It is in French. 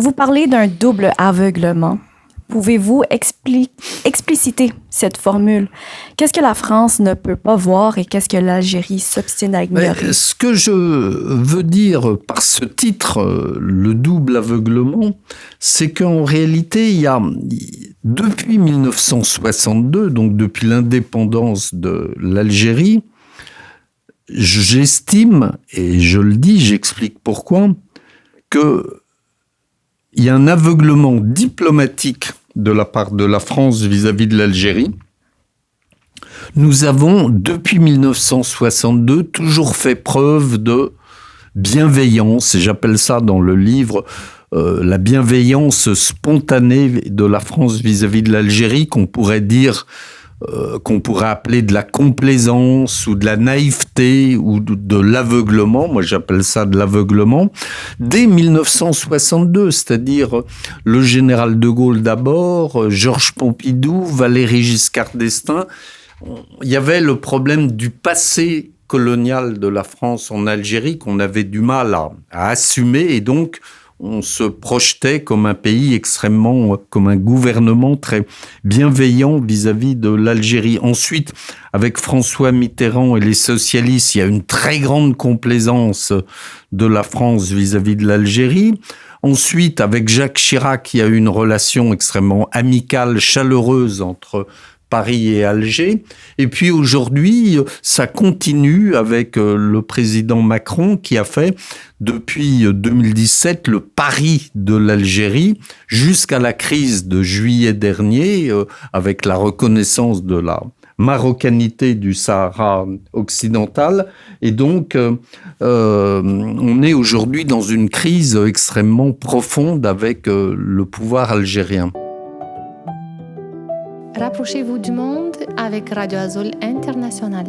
Vous parlez d'un double aveuglement. Pouvez-vous expliciter cette formule? Qu'est-ce que la France ne peut pas voir et qu'est-ce que l'Algérie s'obstine à ignorer? Ce que je veux dire par ce titre, le double aveuglement, c'est qu'en réalité, il y a, depuis 1962, donc depuis l'indépendance de l'Algérie, j'estime, et je le dis, j'explique pourquoi, qu'il y a un aveuglement diplomatique de la part de la France vis-à-vis de l'Algérie. Nous avons, depuis 1962, toujours fait preuve de bienveillance, et j'appelle ça dans le livre la bienveillance spontanée de la France vis-à-vis de l'Algérie, qu'on pourrait dire, qu'on pourrait appeler de la complaisance ou de la naïveté ou de l'aveuglement. Moi, j'appelle ça de l'aveuglement. Dès 1962, c'est-à-dire le général de Gaulle d'abord, Georges Pompidou, Valéry Giscard d'Estaing, il y avait le problème du passé colonial de la France en Algérie qu'on avait du mal à assumer, et donc on se projetait comme un pays extrêmement, comme un gouvernement très bienveillant vis-à-vis de l'Algérie. Ensuite, avec François Mitterrand et les socialistes, il y a une très grande complaisance de la France vis-à-vis de l'Algérie. Ensuite, avec Jacques Chirac, il y a eu une relation extrêmement amicale, chaleureuse entre Paris et Alger. Et puis aujourd'hui, ça continue avec le président Macron qui a fait depuis 2017 le pari de l'Algérie jusqu'à la crise de juillet dernier avec la reconnaissance de la marocanité du Sahara occidental. Et donc, on est aujourd'hui dans une crise extrêmement profonde avec le pouvoir algérien. Rapprochez-vous du monde avec Radio Azul International.